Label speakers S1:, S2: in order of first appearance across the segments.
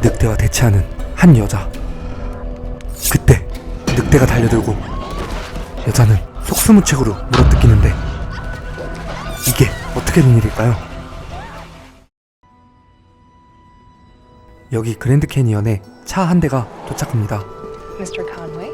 S1: 늑대와 대치하는 한 여자. 그때 늑대가 달려들고 여자는 속수무책으로 물어뜯기는데 이게 어떻게 된 일일까요? 여기 그랜드 캐니언에 차 한 대가 도착합니다.
S2: Mr. Conway?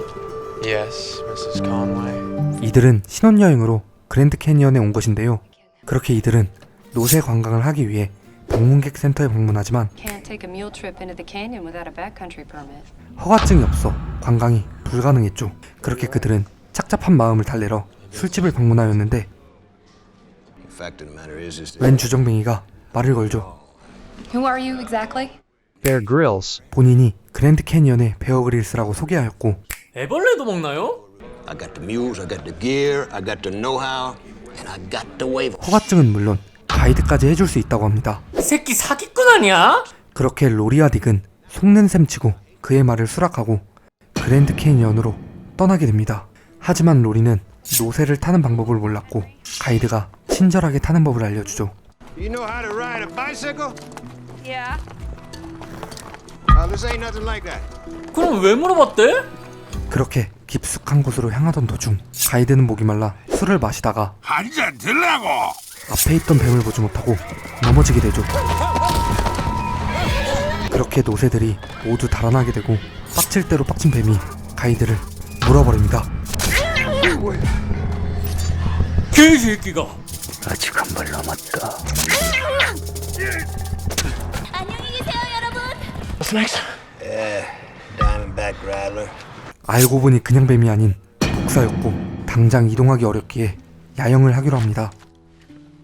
S3: Yes, Mrs. Conway.
S1: 이들은 신혼여행으로 그랜드 캐니언에 온 것인데요. 그렇게 이들은 노새 관광을 하기 위해 방문객 센터에 방문하지만
S2: Can't take a mule trip into the canyon without a backcountry permit.
S1: 허가증이 없어 관광이 불가능했죠. 그렇게 그들은 착잡한 마음을 달래러 술집을 방문하였는데 웬 주정뱅이가 말을 걸죠.
S2: Who are you exactly?
S3: Bear Grylls.
S1: 본인이 그랜드 캐니언의 베어 그릴스라고 소개하였고
S4: 애벌레도 먹나요?
S5: I got the mules, I got the gear, I got the know-how, and I got the waiver.
S1: 허가증은 물론 가이드까지 해줄 수 있다고 합니다.
S4: 이 새끼 사기꾼 아니야?
S1: 그렇게 로리와 딕은 속는 셈 치고 그의 말을 수락하고 그랜드 캐니언으로 떠나게 됩니다. 하지만 로리는 노새를 타는 방법을 몰랐고 가이드가 친절하게 타는 법을 알려주죠.
S6: You know how to ride a bicycle?
S2: Yeah.
S6: This ain't nothing like that.
S4: 그럼 왜 물어봤대?
S1: 그렇게 깊숙한 곳으로 향하던 도중 가이드는 목이 말라 술을 마시다가
S6: 한 잔 들라고.
S1: 앞에 있던 뱀을 보지 못하고 넘어지게 되죠. 그렇게 노새들이 모두 달아나게 되고 빡칠 대로 빡친 뱀이 가이드를 물어버립니다.
S4: 개새끼가.
S1: 아직 한 발 남았다.
S7: 안녕히 계세요, 여러분.
S4: What's next?
S5: Diamondback Rattler.
S1: 알고 보니 그냥 뱀이 아닌 독사였고 당장 이동하기 어렵기에 야영을 하기로 합니다.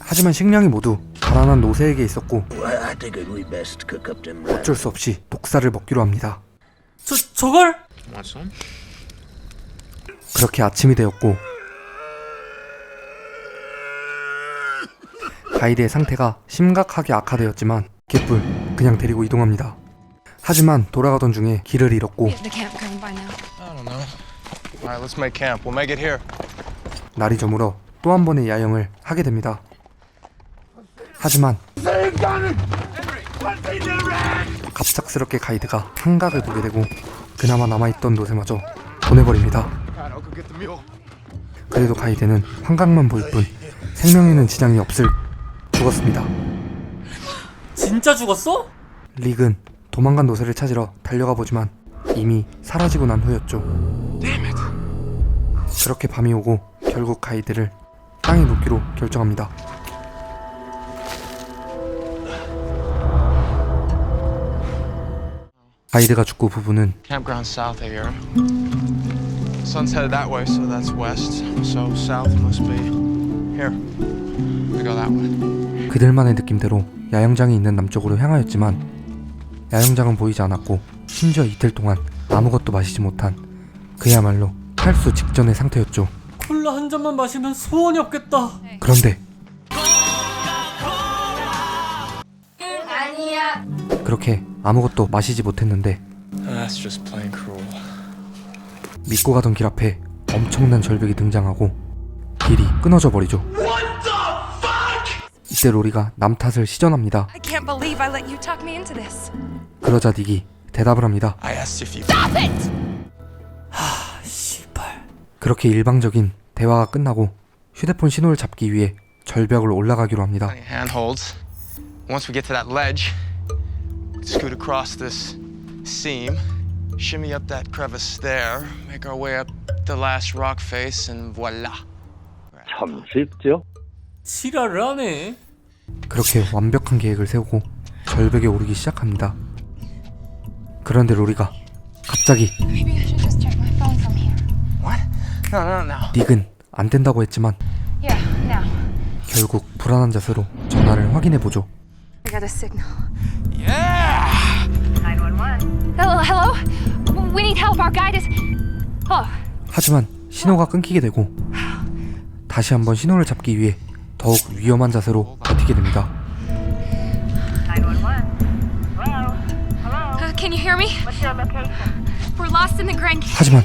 S1: 하지만 식량이 모두 달아난 노새에게 있었고
S5: I think we best cook up them rattles.
S1: 어쩔 수 없이 독사를 먹기로 합니다.
S4: 저걸?
S3: Want some?
S1: 그렇게 아침이 되었고 가이드의 상태가 심각하게 악화되었지만 개뿔 그냥 데리고 이동합니다. 하지만 돌아가던 중에 길을 잃었고
S2: Is the campground by now?
S3: I don't know. All right, let's make camp. We'll make it here.
S1: 날이 저물어 또 한 번의 야영을 하게 됩니다. 하지만 갑작스럽게 가이드가 한각을 보게 되고 그나마 남아있던 노새마저 보내버립니다.
S3: I'll go get the mule.
S1: 그래도 가이드는 환각만 보일 뿐 생명에는 지장이 없을 죽었습니다.
S4: 진짜 죽었어?
S1: 릭은 도망간 노새를 찾으러 달려가 보지만 이미 사라지고 난 후였죠. 그렇게 밤이 오고 결국 가이드를 땅에 눕기로 결정합니다. 가이드가 죽고 부부는
S3: Campground south of here. Sun's headed that way, so that's west. So south must be here. We go that way.
S1: 그들만의 느낌대로 야영장이 있는 남쪽으로 향하였지만 야영장은 보이지 않았고 심지어 이틀 동안 아무것도 마시지 못한 그야말로 탈수 직전의 상태였죠.
S4: 콜라 한 잔만 마시면 소원이 없겠다.
S1: 그런데
S2: 아니야.
S1: 그렇게 아무것도 마시지 못했는데
S3: That's just plain cruel.
S1: 믿고 가던 길 앞에 엄청난 절벽이 등장하고 길이 끊어져 버리죠. 이때 로리가 남 탓을 시전합니다.
S2: I can't believe I let you talk me into this.
S1: 그러자 닉이 대답을 합니다.
S3: I asked if you.
S4: 씨발.
S1: 그렇게 일방적인 대화가 끝나고 휴대폰 신호를 잡기 위해 절벽을 올라가기로 합니다.
S3: Handholds. Once we get to that ledge, scoot across this seam, shimmy up that crevice there, make our way up the last rock face, and voila.
S8: 참 쉽죠?
S4: 지랄을 하네.
S1: 그렇게 완벽한 계획을 세우고 절벽에 오르기 시작합니다. 그런데 로리가 갑자기
S2: Maybe I should just check my phone from here.
S3: What? No.
S1: 닉은 안 된다고 했지만
S2: Yeah, now.
S1: 결국 불안한 자세로 전화를 확인해 보죠.
S2: I got a signal.
S3: Yeah!
S2: 911. Hello? We need help. Our guide is... Oh.
S1: 하지만 신호가 끊기게 되고 다시 한번 신호를 잡기 위해 더욱 위험한 자세로 버티게 됩니다.
S2: Can you hear me? What's your location? We're lost in the Grand Canyon.
S1: 하지만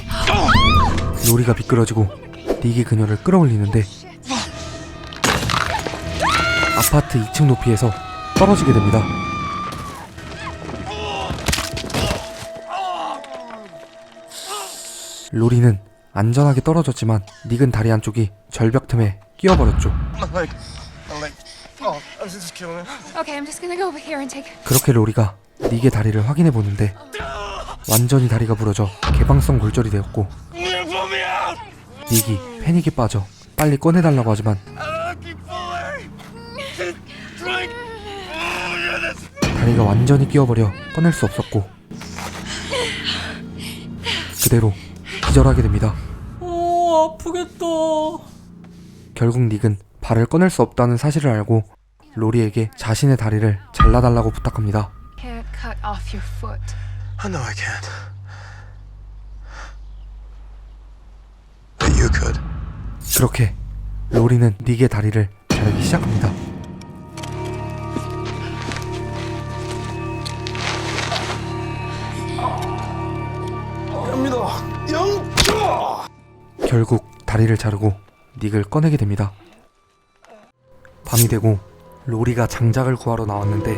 S1: 로리가 미끄러지고 닉이 그녀를 끌어올리는데 아파트 2층 높이에서 떨어지게 됩니다. 로리는 안전하게 떨어졌지만 닉은 다리 한쪽이 절벽 틈에 끼어버렸죠.
S3: My leg. Oh, this is killing me.
S2: Okay, I'm just gonna go over here and take.
S1: 그렇게 로리가 닉의 다리를 확인해 보는데 완전히 다리가 부러져 개방성 골절이 되었고 닉이 패닉에 빠져 빨리 꺼내달라고 하지만 다리가 완전히 끼어버려 꺼낼 수 없었고 그대로 기절하게 됩니다.
S4: 아프겠다.
S1: 결국 닉은 발을 꺼낼 수 없다는 사실을 알고 로리에게 자신의 다리를 잘라달라고 부탁합니다.
S2: Can't cut off your foot.
S3: I know I can't. But you could.
S1: 그렇게 로리는 닉의 다리를 자르기 시작합니다. 결국 다리를 자르고 닉을 꺼내게 됩니다. 밤이 되고 로리가 장작을 구하러 나왔는데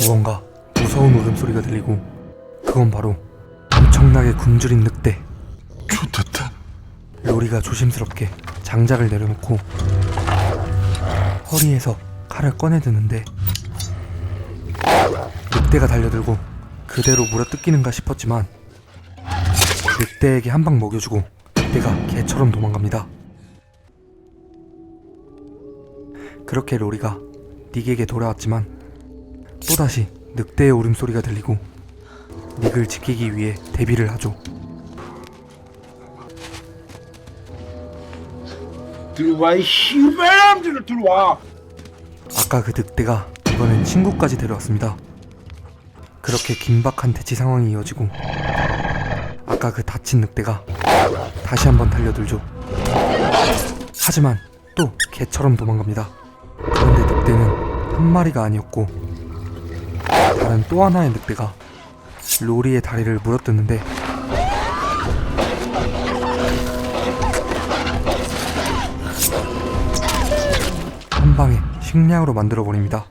S1: 무언가 무서운 울음소리가 들리고 그건 바로 엄청나게 굶주린 늑대.
S3: 좋겠다.
S1: 로리가 조심스럽게 장작을 내려놓고 허리에서 칼을 꺼내드는데 늑대가 달려들고 그대로 물어뜯기는가 싶었지만 늑대에게 한 방 먹여주고 늑대가 개처럼 도망갑니다. 그렇게 로리가 닉에게 돌아왔지만 또다시 늑대의 울음소리가 들리고 닉을 지키기 위해 대비를 하죠.
S6: 들어와, 이 씨발놈들을 들어와.
S1: 아까 그 늑대가 이번엔 친구까지 데려왔습니다. 그렇게 긴박한 대치 상황이 이어지고 아까 그 다친 늑대가 다시 한번 달려들죠. 하지만 또 개처럼 도망갑니다. 그런데 늑대는 한 마리가 아니었고 다른 또 하나의 늑대가 로리의 다리를 물어뜯는데 한 방에 식량으로 만들어버립니다.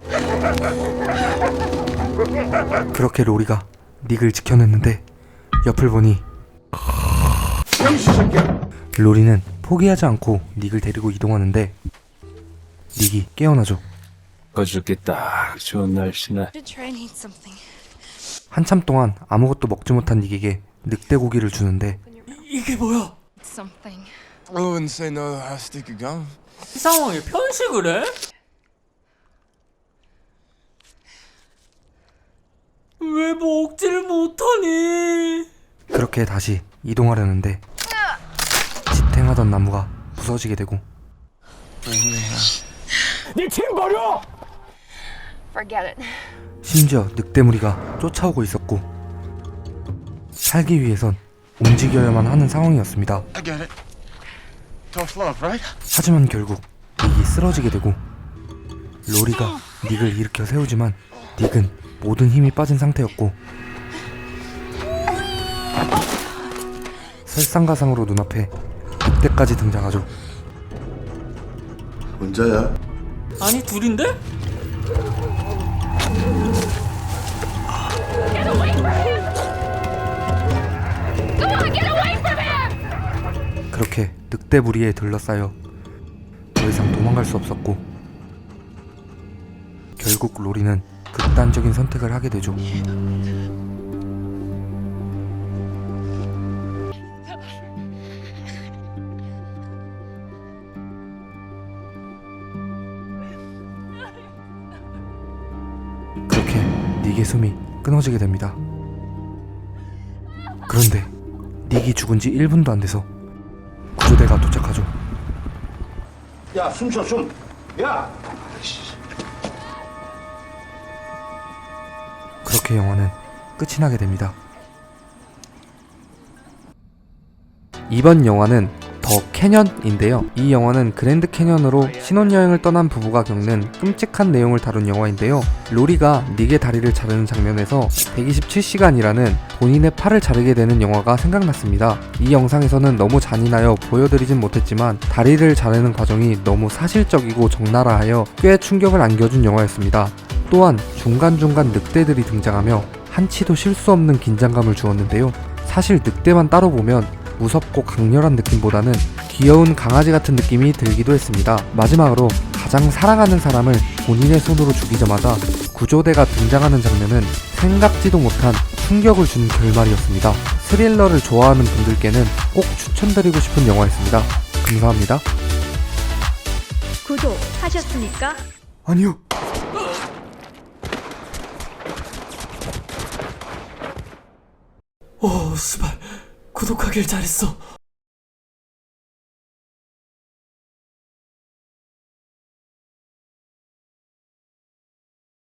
S1: 그렇게 로리가 닉을 지켜냈는데 옆을 보니 로리는 포기하지 않고 닉을 데리고 이동하는데 닉이 깨어나죠.
S8: 어저께 딱 좋은 날씨네.
S7: Try and eat something.
S1: 한참 동안 아무것도 먹지 못한 닉에게 늑대 고기를 주는데
S4: 이게 뭐야?
S2: Something.
S3: I wouldn't say no to how stick a gun.
S4: 이 상황에 편식을 해? 왜 먹질 못하니?
S1: 그렇게 다시 이동하려는데 지탱하던 나무가 부서지게 되고
S2: Forget it.
S1: 심지어 늑대 무리가 쫓아오고 있었고 살기 위해선 움직여야만 하는 상황이었습니다.
S3: I get it. Tough love, right?
S1: 하지만 결국 닉이 쓰러지게 되고 로리가 닉을 일으켜 세우지만 닉은 모든 힘이 빠진 상태였고 설상가상으로 눈앞에 늑대까지 등장하죠.
S6: 혼자야?
S4: 아니 둘인데?
S2: Go on, get away from here!
S1: 그렇게 늑대 무리에 둘러싸여 더 이상 도망갈 수 없었고 결국 로리는 극단적인 선택을 하게 되죠. 그렇게 닉의 숨이 끊어지게 됩니다. 그런데 닉이 죽은 지 1분도 안 돼서 구조대가 도착하죠.
S5: 야, 숨 쉬어. 야!
S1: 그렇게 영화는 끝이 나게 됩니다. 이번 영화는 더 캐년인데요. 이 영화는 그랜드 캐년으로 신혼여행을 떠난 부부가 겪는 끔찍한 내용을 다룬 영화인데요. 로리가 닉의 다리를 자르는 장면에서 127시간이라는 본인의 팔을 자르게 되는 영화가 생각났습니다. 이 영상에서는 너무 잔인하여 보여드리진 못했지만 다리를 자르는 과정이 너무 사실적이고 적나라하여 꽤 충격을 안겨준 영화였습니다. 또한 중간중간 늑대들이 등장하며 한치도 실수 없는 긴장감을 주었는데요. 사실 늑대만 따로 보면 무섭고 강렬한 느낌보다는 귀여운 강아지 같은 느낌이 들기도 했습니다. 마지막으로 가장 사랑하는 사람을 본인의 손으로 죽이자마자 구조대가 등장하는 장면은 생각지도 못한 충격을 준 결말이었습니다. 스릴러를 좋아하는 분들께는 꼭 추천드리고 싶은 영화였습니다. 감사합니다.
S7: 구독하셨습니까?
S1: 아니요.
S4: 오, 씨발. 구독하길 잘했어.